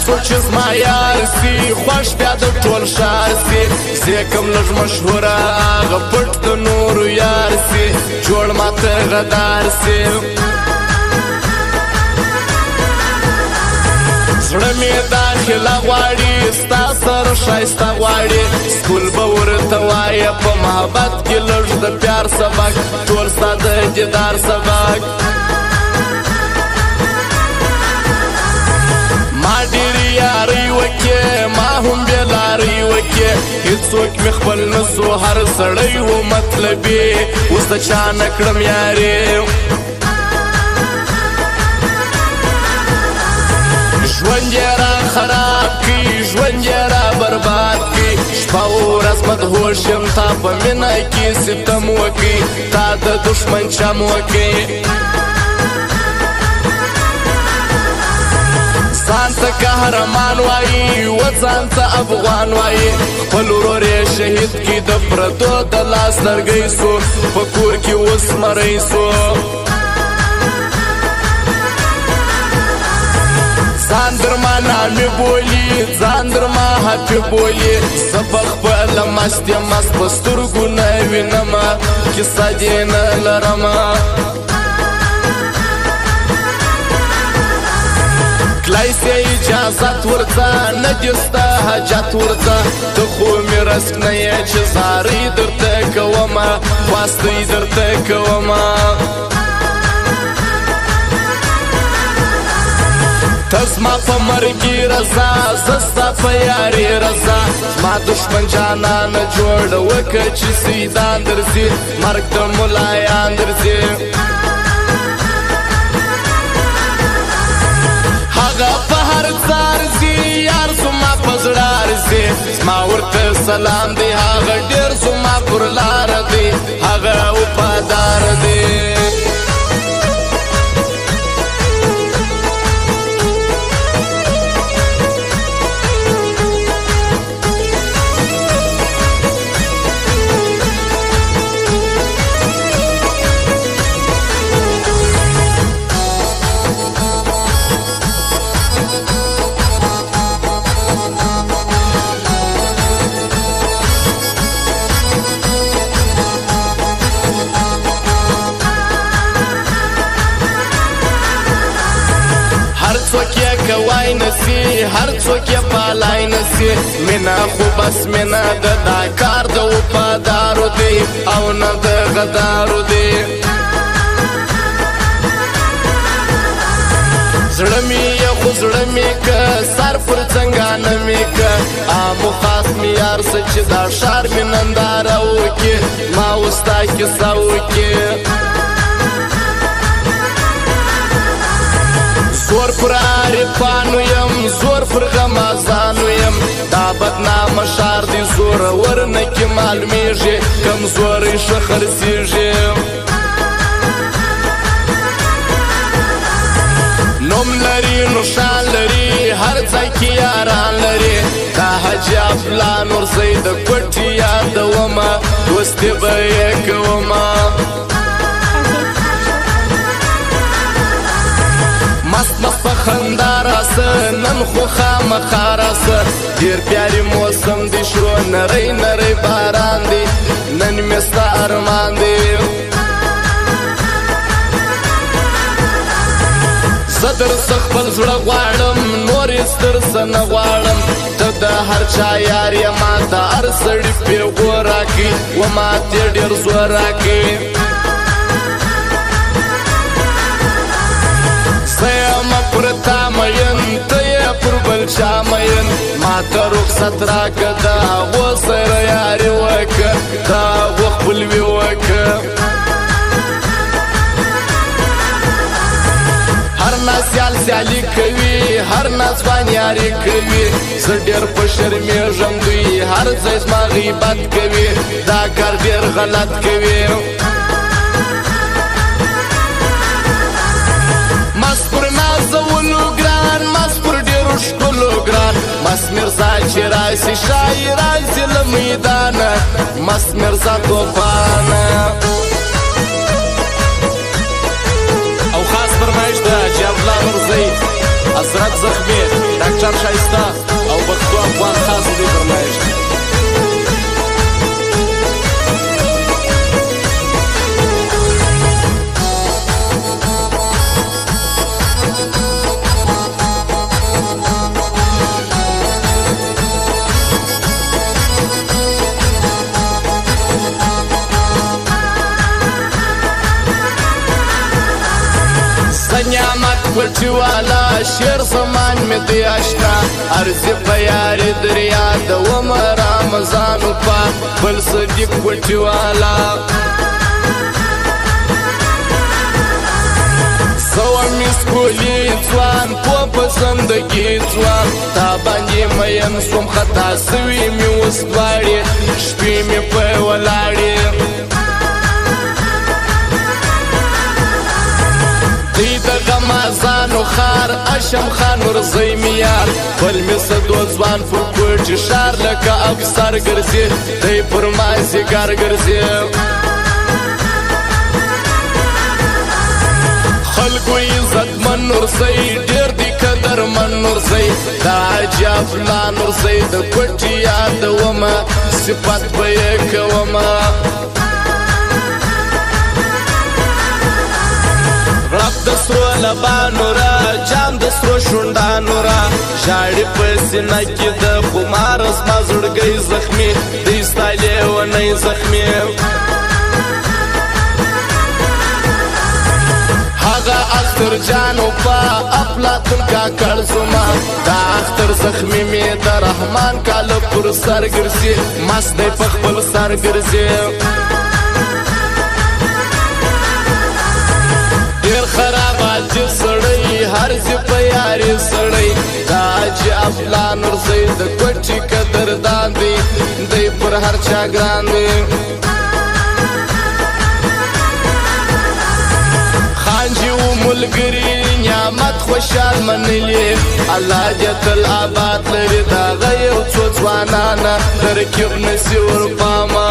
څوک چې زما یار سي خوښ بیا د ټول ښار سي زه کوم لږ مشهوره هغه پټ د نورو یار سي جوړ ماته غدار سي زړه مې داخله غواړي ستا سره ښایسته غواړي سکول به ورته وایه په محبت کې لږ د پیار سبق ټول ستا د دیدار سبق ما ډېرې یارۍ وکړې ما هم بېلارۍ وکړې هېڅوک مې خپل نه سو هر سړی و مطلبي اوس د چا نه کړم یارې ژوند یې را خراب کړي ژوند یې را برباد کړي شپه ورځ مدهوش یم تا په مینه کې ستم وکړي تا د دښمن چم وکړي ځان ته قهرمان وایي و ځان ته افغان وایي خپل ورور یې شهید کړي د پردو د لاس لرګی سو په کور کې اوس مری سو ځان درما نامې بولي ځان درما هپې بولي زه په خپله مست یم مست په سترګو نه وینمه کیسه دې نه لرمه کلای سې اجازت ورځه نه دې ستا حاجت ورځه ته خو مې رسم نه یې چې زارۍ درته کومه خواستۍ درته کومه ته زما په مرګي رضا زه ستا په یاري رضا زما دښمن جانانه جوړه وکړه چې سیدان درځي مرګ د ملایان درځي هغه په هر ځار ځي یار زما په زړه ارځي زما ورته سلام دی هغه ډېر زما پر لاره دی هغه وفادار دی هر څوک یې کوای نسي هر څوک یې پالای نسي مینه خو بس مینه ده دا کار د وفادارو دی او نه د غدارو دی زړه مې یې خو زړه مې که سر پر څنګانه مې که عامو خاص مې یار څه چې دا ښار مې ننداره وکړي ما اوس ستا کیسه وکړي زور پر عارفانو یم زور پر غمازانو یم دا بدنامه ښار دی زورور نه کې معلومیږي کمزوری ښه خرڅېږي نوم لري نو شان لري هر ځای کې یاران لري دا حاجي افلا نورزی د کوټې یادومه دوستي به یې کومه مست مست په خندا راسه نن خو خامخا راسه ډېر پیاري موسم دی شروع نری نری باران دی نن مې ستا ارمان دی زه درڅه خپل زړه غواړم نور هېڅ درڅه نه غواړم ته د هر چا یار یې ما ته هر سړي پیغور راکړي و ما تې ډېر زور راکړي زه یم پر تا مین ته یې پر بل چا مین ما ته رخصت راکړه د هغو سره یاري وکړه د هغو خپلوي وکړه هر ناز سیال سیالي کوي هر ناځوان یاري کوي زه ډېر په شرمېږم دوی هر ځای زما غیبت کوي دا کار ډېر غلط کوي مست پر نازولو ګران مست پر ډېرو ښکلو ګران مست مرزا چې راسي شاعر راسي له میدانه مست مرزا طوفانه او خاص فرمایش ده چې افلا نورزی حضرت زخمی ډاکټر ښایسته او پښتو افغان خاص دې فرمایش نعمت پټی والا شیر زمان می دی اشنا ارزی په یاري دریا د عمر رمضان په بل صدیق پټی والا سو مسکولی ځوان په زندگی ځوان تا باندې مېم سوم خطا سوي می وسواړي شپې می په ولاړې غمازانو خار اشم خان ورزی میار بل میسدو ځوان فوکوټ شار لکه افسر ګرځي دی پر مازی ګر ګرځي خلکو عزت من نورزی ډیر دی قدر من نورزی دا عجب لا نورزی د کوټی یاد ومه صفات به کومه رب دسرو لبانو را جام دسرو شوندانو را ژاړي په سینه کې د خمار زما زړګی زخمي دی ستا لیونی زخمي هغه اختر جانو په افلاطون کاکړ زما دا اختر زخمي مې د رحمان کاله پر سر ګرځي مست دی په خپل سر ګرځي ډیر خراب اج سړی هر ځای په یاري سړی دا چې افلان ورځي د کوټي قدر داندي دی پر هر چا ګران دی خانجي و ملګری نعمت خوشال منلې الله دې تل آباد لري دا غيو څو ځوانان ترکیب نسی ور پاما